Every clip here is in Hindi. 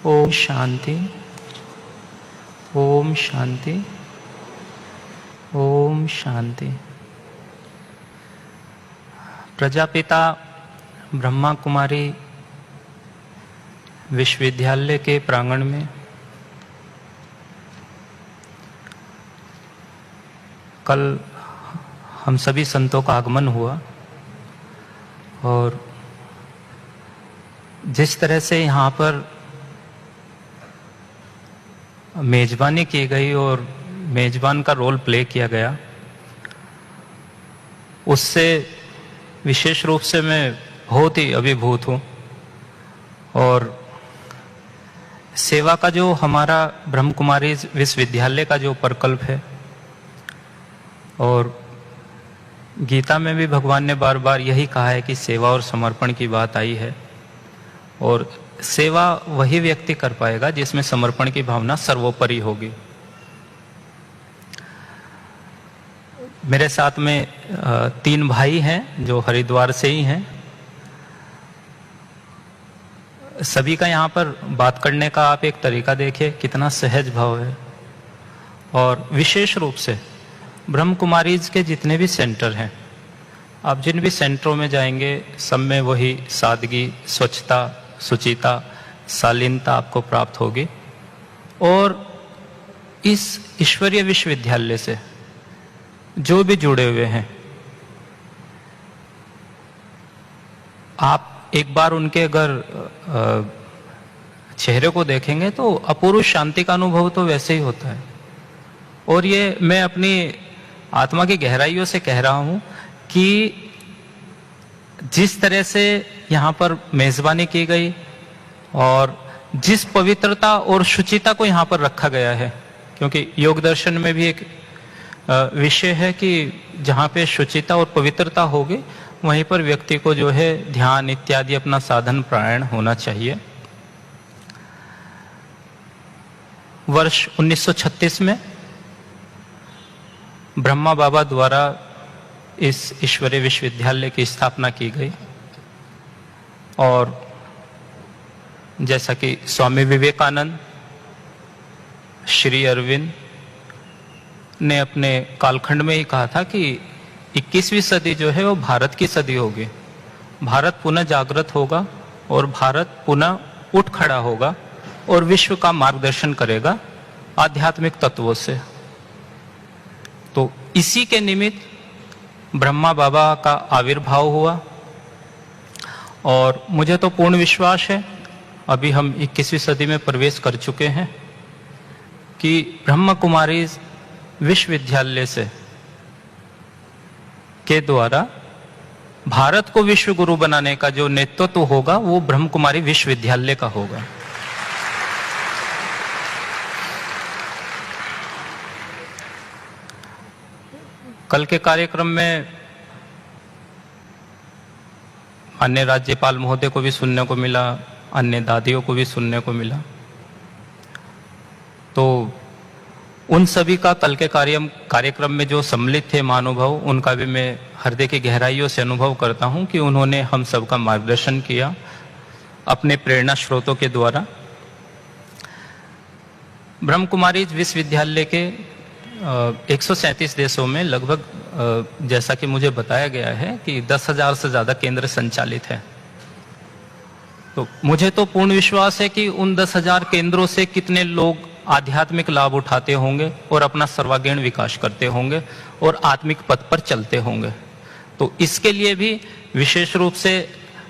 ओम शांति, ओम शांति, ओम शांति। प्रजापिता ब्रह्मा कुमारी विश्वविद्यालय के प्रांगण में कल हम सभी संतों का आगमन हुआ और जिस तरह से यहाँ पर मेजबानी की गई और मेजबान का रोल प्ले किया गया, उससे विशेष रूप से मैं बहुत ही अभिभूत हूँ। और सेवा का जो हमारा ब्रह्म कुमारी विश्वविद्यालय का जो प्रकल्प है, और गीता में भी भगवान ने बार बार यही कहा है कि सेवा और समर्पण की बात आई है, और सेवा वही व्यक्ति कर पाएगा जिसमें समर्पण की भावना सर्वोपरि होगी। मेरे साथ में 3 भाई हैं जो हरिद्वार से ही हैं। सभी का यहाँ पर बात करने का आप एक तरीका देखिए, कितना सहज भाव है। और विशेष रूप से ब्रह्म कुमारीज के जितने भी सेंटर हैं, आप जिन भी सेंटरों में जाएंगे, सब में वही सादगी, स्वच्छता, सुचिता, शालीनता आपको प्राप्त होगी। और इस ईश्वरीय विश्वविद्यालय से जो भी जुड़े हुए हैं, आप एक बार उनके अगर चेहरे को देखेंगे तो अपूर्व शांति का अनुभव तो वैसे ही होता है। और ये मैं अपनी आत्मा की गहराइयों से कह रहा हूं कि जिस तरह से यहाँ पर मेजबानी की गई और जिस पवित्रता और शुचिता को यहाँ पर रखा गया है, क्योंकि योग दर्शन में भी एक विषय है कि जहाँ पे शुचिता और पवित्रता होगी, वहीं पर व्यक्ति को जो है ध्यान इत्यादि अपना साधन प्राणायाम होना चाहिए। वर्ष 1936 में ब्रह्मा बाबा द्वारा इस ईश्वरीय विश्वविद्यालय की स्थापना की गई। और जैसा कि स्वामी विवेकानंद, श्री अरविंद ने अपने कालखंड में ही कहा था कि 21वीं सदी जो है वो भारत की सदी होगी। भारत पुनः जागृत होगा और भारत पुनः उठ खड़ा होगा और विश्व का मार्गदर्शन करेगा आध्यात्मिक तत्वों से। तो इसी के निमित्त ब्रह्मा बाबा का आविर्भाव हुआ। और मुझे तो पूर्ण विश्वास है, अभी हम 21वीं सदी में प्रवेश कर चुके हैं, कि ब्रह्म कुमारी विश्वविद्यालय से के द्वारा भारत को विश्व गुरु बनाने का जो नेतृत्व होगा वो ब्रह्म कुमारी विश्वविद्यालय का होगा। कल के कार्यक्रम में अन्य राज्यपाल महोदय को भी सुनने को मिला, अन्य दादियों को भी सुनने को मिला। तो उन सभी का कल के कार्यक्रम में जो सम्मिलित थे महानुभाव, उनका भी मैं हृदय की गहराइयों से अनुभव करता हूं कि उन्होंने हम सबका मार्गदर्शन किया अपने प्रेरणा स्रोतों के द्वारा। ब्रह्म कुमारी विश्वविद्यालय के 137 देशों में लगभग, जैसा कि मुझे बताया गया है, कि 10,000 से ज्यादा केंद्र संचालित है। तो मुझे तो पूर्ण विश्वास है कि उन 10,000 केंद्रों से कितने लोग आध्यात्मिक लाभ उठाते होंगे और अपना सर्वांगीण विकास करते होंगे और आत्मिक पथ पर चलते होंगे। तो इसके लिए भी विशेष रूप से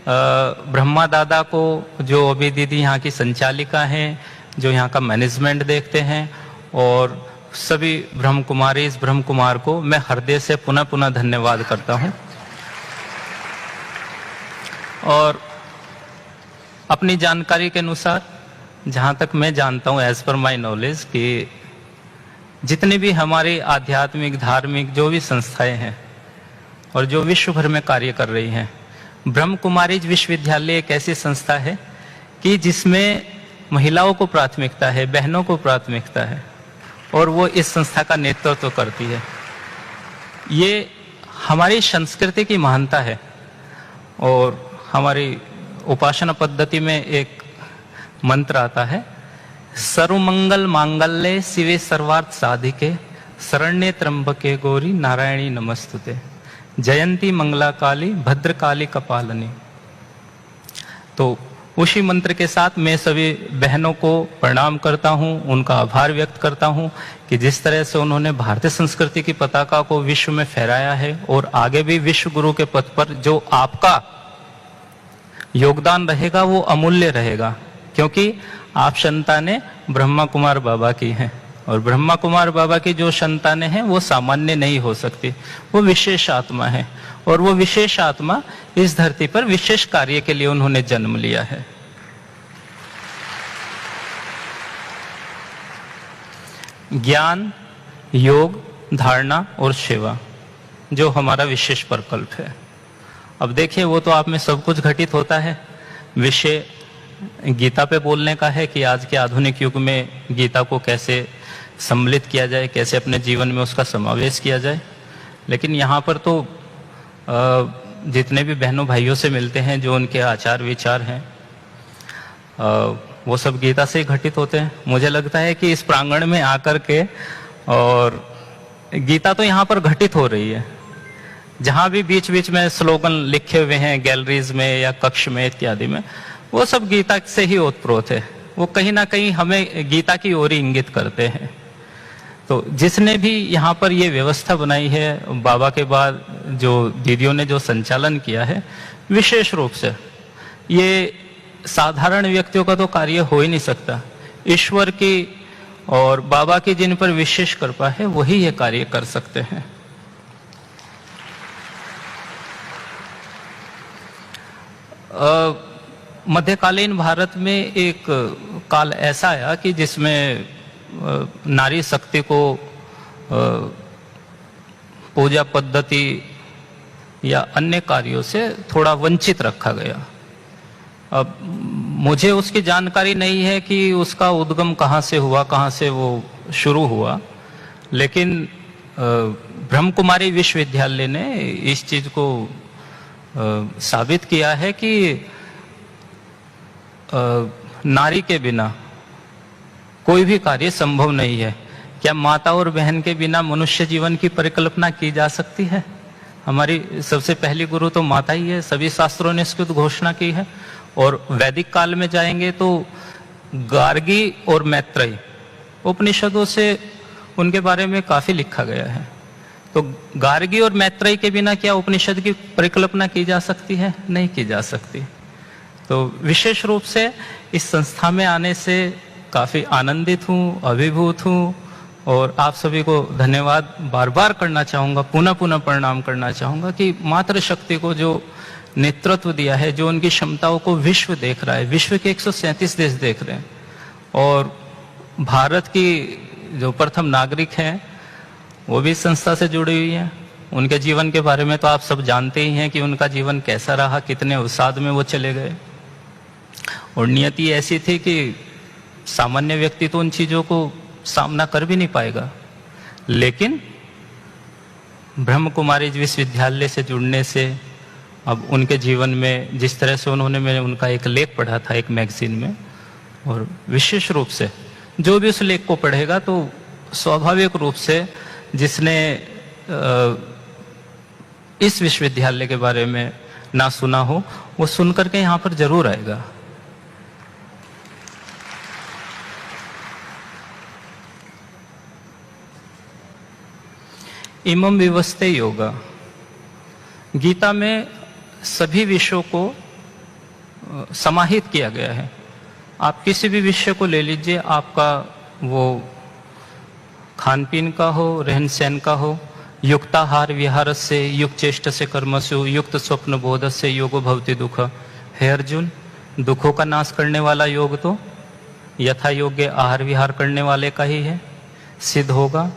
ब्रह्मा दादा को, जो अभी दीदी यहाँ की संचालिका हैं, जो यहाँ का मैनेजमेंट देखते हैं, और सभी ब्रह्म कुमारी इस ब्रह्म कुमार को मैं हृदय से पुनः पुनः धन्यवाद करता हूँ। और अपनी जानकारी के अनुसार, जहाँ तक मैं जानता हूँ, एज पर माई नॉलेज, कि जितनी भी हमारी आध्यात्मिक धार्मिक जो भी संस्थाएं हैं और जो विश्व भर में कार्य कर रही हैं, ब्रह्म कुमारी विश्वविद्यालय एक ऐसी संस्था है कि जिसमें महिलाओं को प्राथमिकता है, बहनों को प्राथमिकता है, और वो इस संस्था का नेतृत्व करती है। ये हमारी संस्कृति की महानता है। और हमारी उपासना पद्धति में एक मंत्र आता है, सर्वमंगल मांगल्ये शिवे सर्वार्थ साधिके शरण्ये त्र्यंबके गौरी नारायणी नमस्तुते जयंती मंगला काली भद्रकाली कपालिनी। तो उसी मंत्र के साथ मैं सभी बहनों को प्रणाम करता हूं, उनका आभार व्यक्त करता हूं कि जिस तरह से उन्होंने भारतीय संस्कृति की पताका को विश्व में फहराया है और आगे भी विश्व गुरु के पद पर जो आपका योगदान रहेगा वो अमूल्य रहेगा, क्योंकि आप संतानें ब्रह्मा कुमार बाबा की हैं और ब्रह्मा कुमार बाबा की जो संतानें हैं वो सामान्य नहीं हो सकती, वो विशेष आत्मा है और वो विशेष आत्मा इस धरती पर विशेष कार्य के लिए उन्होंने जन्म लिया है। ज्ञान, योग, धारणा और सेवा जो हमारा विशेष प्रकल्प है। अब देखिए, वो तो आप में सब कुछ घटित होता है। विषय गीता पे बोलने का है कि आज के आधुनिक युग में गीता को कैसे सम्मिलित किया जाए, कैसे अपने जीवन में उसका समावेश किया जाए। लेकिन यहाँ पर तो जितने भी बहनों भाइयों से मिलते हैं, जो उनके आचार विचार हैं, वो सब गीता से ही घटित होते हैं। मुझे लगता है कि इस प्रांगण में आकर के और गीता तो यहाँ पर घटित हो रही है। जहाँ भी बीच बीच में स्लोगन लिखे हुए हैं गैलरीज में या कक्ष में इत्यादि में, वो सब गीता से ही ओतप्रोत है। वो कहीं ना कहीं हमें गीता की ओर ही इंगित करते हैं। तो जिसने भी यहाँ पर ये व्यवस्था बनाई है, बाबा के बाद जो दीदियों ने जो संचालन किया है, विशेष रूप से ये साधारण व्यक्तियों का तो कार्य हो ही नहीं सकता। ईश्वर की और बाबा की जिन पर विशेष कृपा है वही ये कार्य कर सकते हैं। मध्यकालीन भारत में एक काल ऐसा आया कि जिसमें नारी शक्ति को पूजा पद्धति या अन्य कार्यों से थोड़ा वंचित रखा गया। अब मुझे उसकी जानकारी नहीं है कि उसका उद्गम कहाँ से हुआ, कहाँ से वो शुरू हुआ, लेकिन ब्रह्म कुमारी विश्वविद्यालय ने इस चीज को साबित किया है कि नारी के बिना कोई भी कार्य संभव नहीं है। क्या माता और बहन के बिना मनुष्य जीवन की परिकल्पना की जा सकती है? हमारी सबसे पहली गुरु तो माता ही है। सभी शास्त्रों ने इसकी घोषणा की है। और वैदिक काल में जाएंगे तो गार्गी और मैत्रेयी उपनिषदों से उनके बारे में काफी लिखा गया है। तो गार्गी और मैत्रेयी के बिना क्या उपनिषद की परिकल्पना की जा सकती है? नहीं की जा सकती। तो विशेष रूप से इस संस्था में आने से काफी आनंदित हूँ, अभिभूत हूँ और आप सभी को धन्यवाद बार बार करना चाहूँगा, पुनः पुनः प्रणाम करना चाहूँगा कि मातृशक्ति को जो नेतृत्व दिया है, जो उनकी क्षमताओं को विश्व देख रहा है, विश्व के 137 देश देख रहे हैं और भारत की जो प्रथम नागरिक हैं वो भी संस्था से जुड़ी हुई हैं। उनके जीवन के बारे में तो आप सब जानते ही हैं कि उनका जीवन कैसा रहा, कितने अवसाद में वो चले गए और नियति ऐसी थी कि सामान्य व्यक्ति तो उन चीजों को सामना कर भी नहीं पाएगा। लेकिन ब्रह्म कुमारी विश्वविद्यालय से जुड़ने से अब उनके जीवन में जिस तरह से मैंने उनका एक लेख पढ़ा था एक मैगजीन में, और विशेष रूप से जो भी उस लेख को पढ़ेगा तो स्वाभाविक रूप से जिसने इस विश्वविद्यालय के बारे में ना सुना हो वो सुनकर के यहाँ पर जरूर आएगा। इमं विवस्ते योगा, गीता में सभी विषयों को समाहित किया गया है। आप किसी भी विषय को ले लीजिए, आपका वो खान पीन का हो, रहन सहन का हो, युक्ताहार विहार से युक्त चेष्ट से कर्मसु युक्त स्वप्न बोध से योगो भवति दुख। हे अर्जुन, दुखों का नाश करने वाला योग तो यथा योग्य आहार विहार करने वाले का ही है, सिद्ध होगा।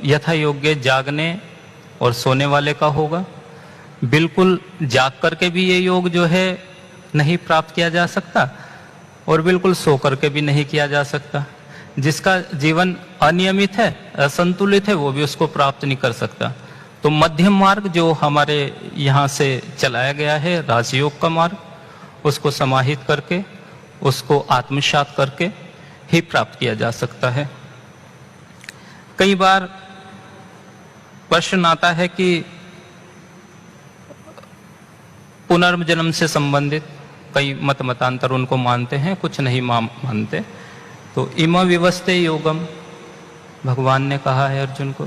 यथा योग्य जागने और सोने वाले का होगा। बिल्कुल जाग करके भी ये योग जो है नहीं प्राप्त किया जा सकता और बिल्कुल सो करके भी नहीं किया जा सकता। जिसका जीवन अनियमित है, असंतुलित है, वो भी उसको प्राप्त नहीं कर सकता। तो मध्यम मार्ग जो हमारे यहाँ से चलाया गया है, राजयोग का मार्ग, उसको समाहित करके उसको आत्मसात करके ही प्राप्त किया जा सकता है। कई बार प्रश्न आता है कि पुनर्जन्म से संबंधित कई मतांतर उनको मानते हैं, कुछ नहीं मानते। तो इम विवस्ते योगम, भगवान ने कहा है अर्जुन को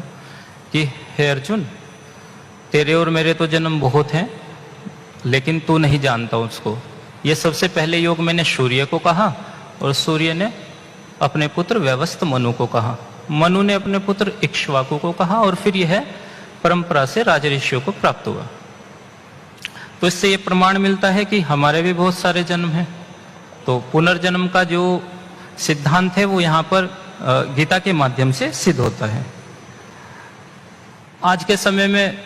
कि हे अर्जुन, तेरे और मेरे तो जन्म बहुत हैं, लेकिन तू नहीं जानता उसको। ये सबसे पहले योग मैंने सूर्य को कहा और सूर्य ने अपने पुत्र व्यवस्थ मनु को कहा, मनु ने अपने पुत्र इक्ष्वाकु को कहा, और फिर यह परंपरा से राजऋषियों को प्राप्त हुआ। तो इससे ये प्रमाण मिलता है कि हमारे भी बहुत सारे जन्म हैं। तो पुनर्जन्म का जो सिद्धांत है वो यहाँ पर गीता के माध्यम से सिद्ध होता है। आज के समय में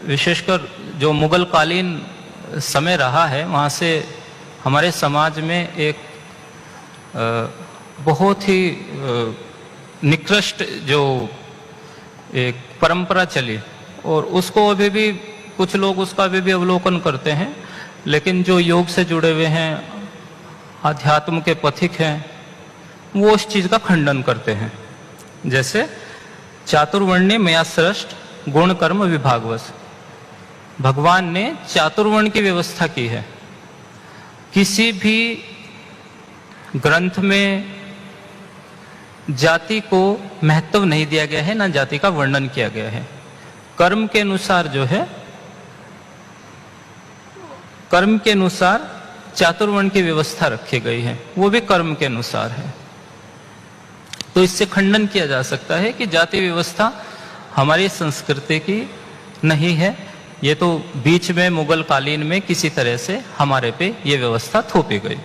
विशेषकर जो मुगल कालीन समय रहा है, वहाँ से हमारे समाज में एक बहुत ही निकृष्ट जो एक परंपरा चली, और उसको अभी भी कुछ लोग उसका अभी भी अवलोकन करते हैं। लेकिन जो योग से जुड़े हुए हैं, आध्यात्म के पथिक हैं, वो उस चीज का खंडन करते हैं। जैसे चातुर्वर्ण्य मया सृष्ट गुण कर्म विभागवश, भगवान ने चातुर्वर्ण की व्यवस्था की है। किसी भी ग्रंथ में जाति को महत्व नहीं दिया गया है, ना जाति का वर्णन किया गया है। कर्म के अनुसार जो है, कर्म के अनुसार चातुर्वर्ण की व्यवस्था रखी गई है, वो भी कर्म के अनुसार है। तो इससे खंडन किया जा सकता है कि जाति व्यवस्था हमारी संस्कृति की नहीं है, ये तो बीच में मुगल कालीन में किसी तरह से हमारे पे ये व्यवस्था थोपी गई।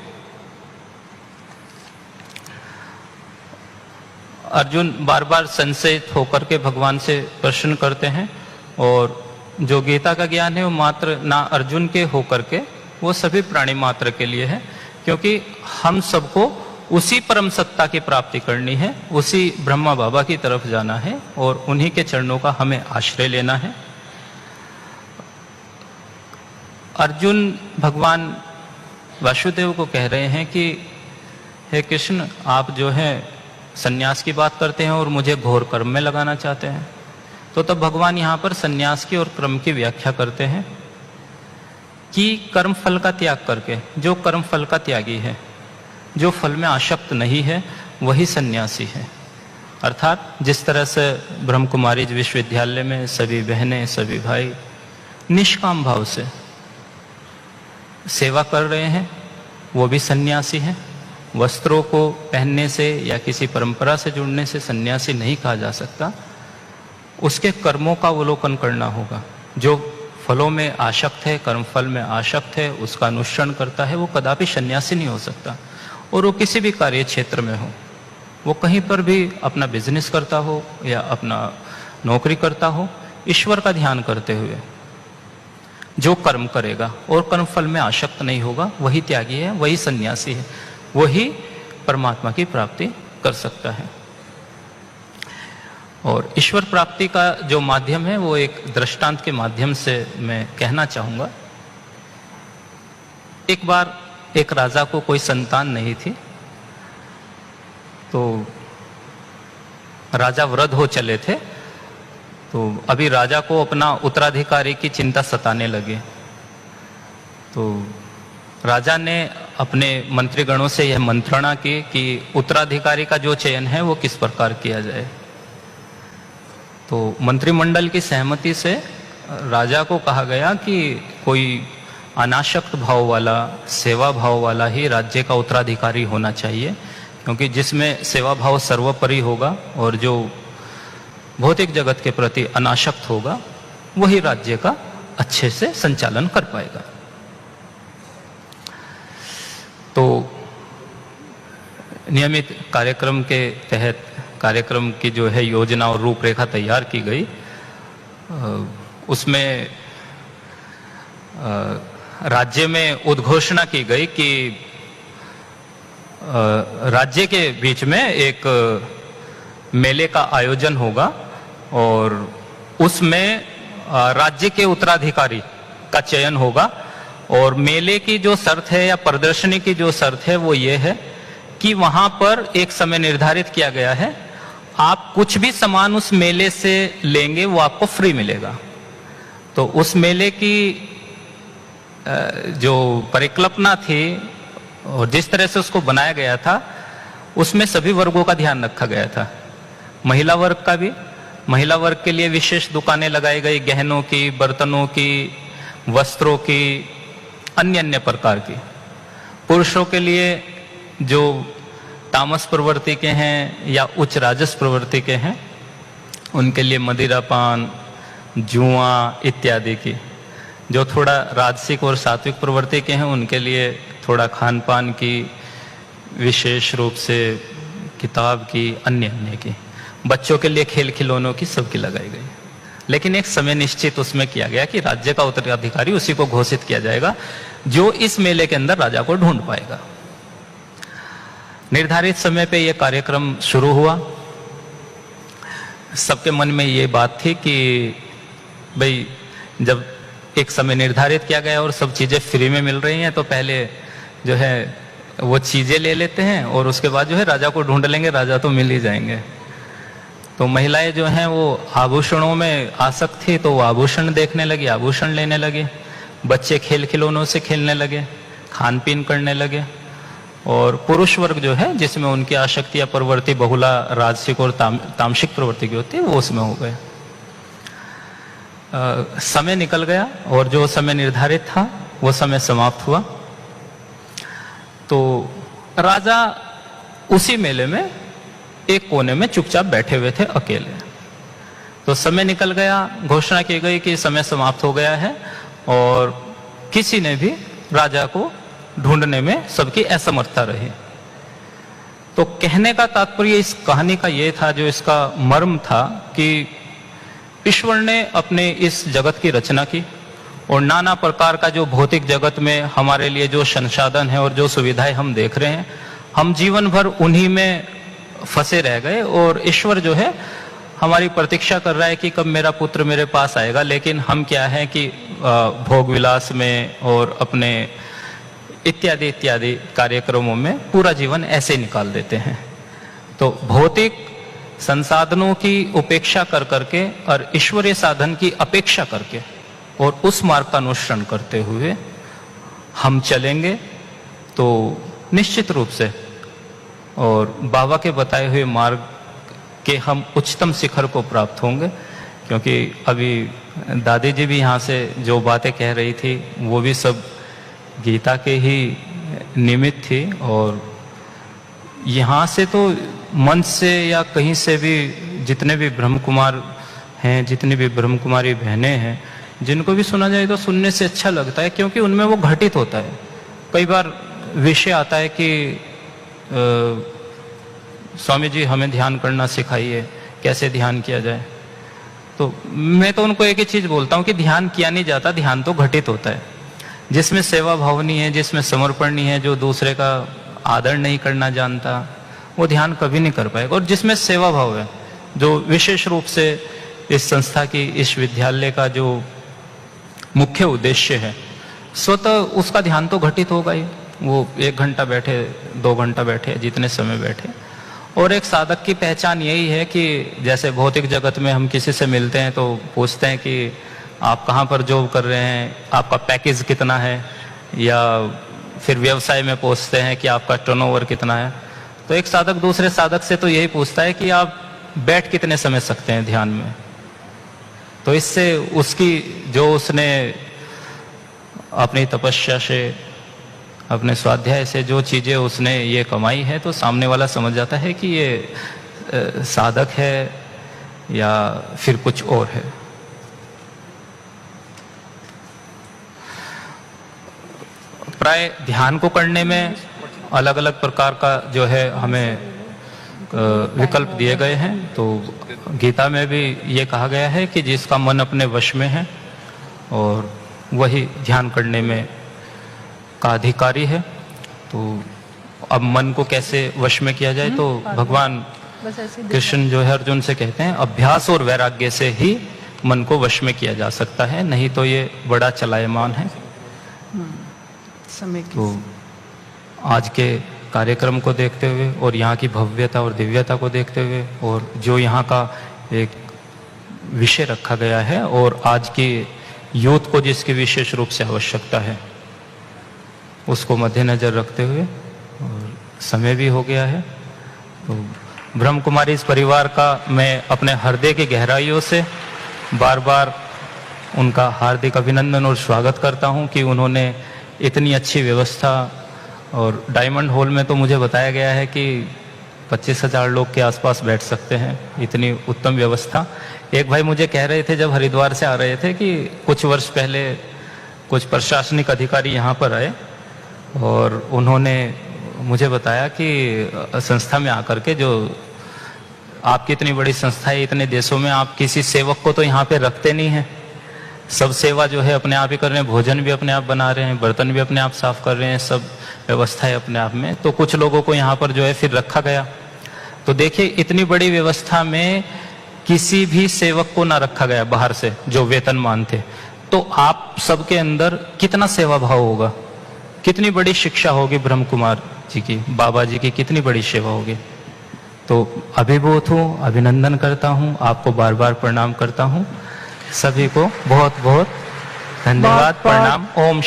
अर्जुन बार बार संशयित होकर के भगवान से प्रश्न करते हैं, और जो गीता का ज्ञान है वो मात्र ना अर्जुन के होकर के, वो सभी प्राणी मात्र के लिए है, क्योंकि हम सबको उसी परम सत्ता की प्राप्ति करनी है, उसी ब्रह्मा बाबा की तरफ जाना है, और उन्हीं के चरणों का हमें आश्रय लेना है। अर्जुन भगवान वासुदेव को कह रहे हैं कि हे कृष्ण, आप जो है सन्यास की बात करते हैं और मुझे घोर कर्म में लगाना चाहते हैं। तो तब भगवान यहाँ पर सन्यास की और कर्म की व्याख्या करते हैं कि कर्म फल का त्याग करके, जो कर्म फल का त्यागी है, जो फल में आसक्त नहीं है, वही सन्यासी है। अर्थात जिस तरह से ब्रह्म कुमारी विश्वविद्यालय में सभी बहनें, सभी भाई निष्काम भाव से सेवा कर रहे हैं, वो भी सन्यासी हैं। वस्त्रों को पहनने से या किसी परंपरा से जुड़ने से सन्यासी नहीं कहा जा सकता, उसके कर्मों का अवलोकन करना होगा। जो फलों में आसक्त है, कर्म फल में आसक्त है, उसका अनुसरण करता है, वो कदापि सन्यासी नहीं हो सकता। और वो किसी भी कार्य क्षेत्र में हो, वो कहीं पर भी अपना बिजनेस करता हो या अपना नौकरी करता हो, ईश्वर का ध्यान करते हुए जो कर्म करेगा और कर्म फल में आसक्त नहीं होगा, वही त्यागी है, वही सन्यासी है, वही परमात्मा की प्राप्ति कर सकता है। और ईश्वर प्राप्ति का जो माध्यम है वो एक दृष्टांत के माध्यम से मैं कहना चाहूंगा। एक बार एक राजा को कोई संतान नहीं थी, तो राजा वृद्ध हो चले थे। तो अभी राजा को अपना उत्तराधिकारी की चिंता सताने लगी। तो राजा ने अपने मंत्रीगणों से यह मंत्रणा की कि उत्तराधिकारी का जो चयन है वो किस प्रकार किया जाए। तो मंत्रिमंडल की सहमति से राजा को कहा गया कि कोई अनासक्त भाव वाला, सेवा भाव वाला ही राज्य का उत्तराधिकारी होना चाहिए, क्योंकि जिसमें सेवा भाव सर्वोपरि होगा और जो भौतिक जगत के प्रति अनासक्त होगा, वही राज्य का अच्छे से संचालन कर पाएगा। तो नियमित कार्यक्रम के तहत कार्यक्रम की जो है योजना और रूपरेखा तैयार की गई। उसमें राज्य में उद्घोषणा की गई कि राज्य के बीच में एक मेले का आयोजन होगा और उसमें राज्य के उत्तराधिकारी का चयन होगा और मेले की जो शर्त है या प्रदर्शनी की जो शर्त है वो ये है कि वहां पर एक समय निर्धारित किया गया है, आप कुछ भी सामान उस मेले से लेंगे वो आपको फ्री मिलेगा। तो उस मेले की जो परिकल्पना थी और जिस तरह से उसको बनाया गया था, उसमें सभी वर्गों का ध्यान रखा गया था। महिला वर्ग का भी, महिला वर्ग के लिए विशेष दुकानें लगाई गई, गहनों की, बर्तनों की, वस्त्रों की, अन्य अन्य प्रकार की। पुरुषों के लिए जो तामस प्रवृत्ति के हैं या उच्च राजस प्रवृत्ति के हैं, उनके लिए मदिरापान, जुआ इत्यादि की। जो थोड़ा राजसिक और सात्विक प्रवृत्ति के हैं, उनके लिए थोड़ा खान पान की, विशेष रूप से किताब की, अन्य अन्य की। बच्चों के लिए खेल खिलौनों की, सबकी लगाई गई। लेकिन एक समय निश्चित उसमें किया गया कि राज्य का उत्तराधिकारी उसी को घोषित किया जाएगा जो इस मेले के अंदर राजा को ढूंढ पाएगा। निर्धारित समय पे यह कार्यक्रम शुरू हुआ। सबके मन में ये बात थी कि भाई जब एक समय निर्धारित किया गया और सब चीजें फ्री में मिल रही हैं, तो पहले जो है वो चीजें ले लेते हैं और उसके बाद जो है राजा को ढूंढ लेंगे, राजा तो मिल ही जाएंगे। तो महिलाएं जो हैं वो आभूषणों में आसक्त थी, तो वो आभूषण देखने लगी, आभूषण लेने लगे। बच्चे खेल खिलौनों से खेलने लगे, खान पीन करने लगे। और पुरुष वर्ग जो है, जिसमें उनकी आसक्ति या प्रवृत्ति बहुला राजसिक और तामसिक प्रवृत्ति की होती है, वो उसमें हो गए। समय निकल गया और जो समय निर्धारित था वो समय समाप्त हुआ। तो राजा उसी मेले में एक कोने में चुपचाप बैठे हुए थे, अकेले। तो समय निकल गया, घोषणा की गई कि समय समाप्त हो गया है और किसी ने भी राजा को ढूंढने में सबकी असमर्थता रही। तो कहने का तात्पर्य इस कहानी का ये था, जो इसका मर्म था, कि ईश्वर ने अपने इस जगत की रचना की और नाना प्रकार का जो भौतिक जगत में हमारे लिए जो संसाधन है और जो सुविधाएं हम देख रहे हैं, हम जीवन भर उन्हीं में फंसे रह गए। और ईश्वर जो है हमारी प्रतीक्षा कर रहा है कि कब मेरा पुत्र मेरे पास आएगा। लेकिन हम क्या है कि भोग विलास में और अपने इत्यादि इत्यादि कार्यक्रमों में पूरा जीवन ऐसे निकाल देते हैं। तो भौतिक संसाधनों की उपेक्षा कर करके और ईश्वरीय साधन की अपेक्षा करके और उस मार्ग का अनुसरण करते हुए हम चलेंगे तो निश्चित रूप से और बाबा के बताए हुए मार्ग के हम उच्चतम शिखर को प्राप्त होंगे। क्योंकि अभी दादी जी भी यहाँ से जो बातें कह रही थी वो भी सब गीता के ही निमित्त थी। और यहाँ से तो मंच से या कहीं से भी जितने भी ब्रह्म कुमार हैं, जितनी भी ब्रह्म कुमारी बहनें हैं, जिनको भी सुना जाए तो सुनने से अच्छा लगता है, क्योंकि उनमें वो घटित होता है। कई बार विषय आता है कि स्वामी जी हमें ध्यान करना सिखाइए, कैसे ध्यान किया जाए। तो मैं तो उनको एक ही चीज बोलता हूँ कि ध्यान किया नहीं जाता, ध्यान तो घटित होता है। जिसमें सेवा भाव नहीं है, जिसमें समर्पण नहीं है, जो दूसरे का आदर नहीं करना जानता, वो ध्यान कभी नहीं कर पाएगा। और जिसमें सेवा भाव है, जो विशेष रूप से इस संस्था की, इस विद्यालय का जो मुख्य उद्देश्य है, स्वतः उसका ध्यान तो घटित होगा ही। वो 1 घंटा बैठे, 2 घंटा बैठे, जितने समय बैठे। और एक साधक की पहचान यही है कि जैसे भौतिक जगत में हम किसी से मिलते हैं तो पूछते हैं कि आप कहाँ पर जॉब कर रहे हैं, आपका पैकेज कितना है, या फिर व्यवसाय में पूछते हैं कि आपका टर्नओवर कितना है। तो एक साधक दूसरे साधक से तो यही पूछता है कि आप बैठ कितने समय सकते हैं ध्यान में। तो इससे उसकी जो उसने अपनी तपस्या से, अपने स्वाध्याय से जो चीजें उसने ये कमाई है, तो सामने वाला समझ जाता है कि ये साधक है या फिर कुछ और है। प्राय ध्यान को करने में अलग अलग प्रकार का जो है हमें विकल्प दिए गए हैं। तो गीता में भी ये कहा गया है कि जिसका मन अपने वश में है और वही ध्यान करने में का अधिकारी है। तो अब मन को कैसे वश में किया जाए, तो भगवान कृष्ण जो है अर्जुन से कहते हैं अभ्यास और वैराग्य से ही मन को वश में किया जा सकता है, नहीं तो ये बड़ा चलायमान है। समय की तो आज के कार्यक्रम को देखते हुए और यहाँ की भव्यता और दिव्यता को देखते हुए और जो यहाँ का एक विषय रखा गया है और आज की यूथ को जिसकी विशेष रूप से आवश्यकता है, उसको मद्देनजर रखते हुए, और समय भी हो गया है, तो ब्रह्म कुमारी इस परिवार का मैं अपने हृदय की गहराइयों से बार बार उनका हार्दिक अभिनंदन और स्वागत करता हूं कि उन्होंने इतनी अच्छी व्यवस्था, और डायमंड हॉल में तो मुझे बताया गया है कि 25,000 लोग के आसपास बैठ सकते हैं, इतनी उत्तम व्यवस्था। एक भाई मुझे कह रहे थे जब हरिद्वार से आ रहे थे कि कुछ वर्ष पहले कुछ प्रशासनिक अधिकारी यहाँ पर आए और उन्होंने मुझे बताया कि संस्था में आकर के, जो आपकी इतनी बड़ी संस्था है, इतने देशों में आप किसी सेवक को तो यहाँ पे रखते नहीं हैं, सब सेवा जो है अपने आप ही कर रहे हैं, भोजन भी अपने आप बना रहे हैं, बर्तन भी अपने आप साफ कर रहे हैं, सब व्यवस्था है अपने आप में। तो कुछ लोगों को यहाँ पर जो है फिर रखा गया। तो देखिए इतनी बड़ी व्यवस्था में किसी भी सेवक को ना रखा गया बाहर से जो वेतनमान थे, तो आप सबके अंदर कितना सेवा भाव होगा, कितनी बड़ी शिक्षा होगी ब्रह्म कुमार जी की, बाबा जी की कितनी बड़ी सेवा होगी। तो अभिभूत हूँ, अभिनंदन करता हूँ, आपको बार बार प्रणाम करता हूँ, सभी को बहुत बहुत धन्यवाद, प्रणाम। ओम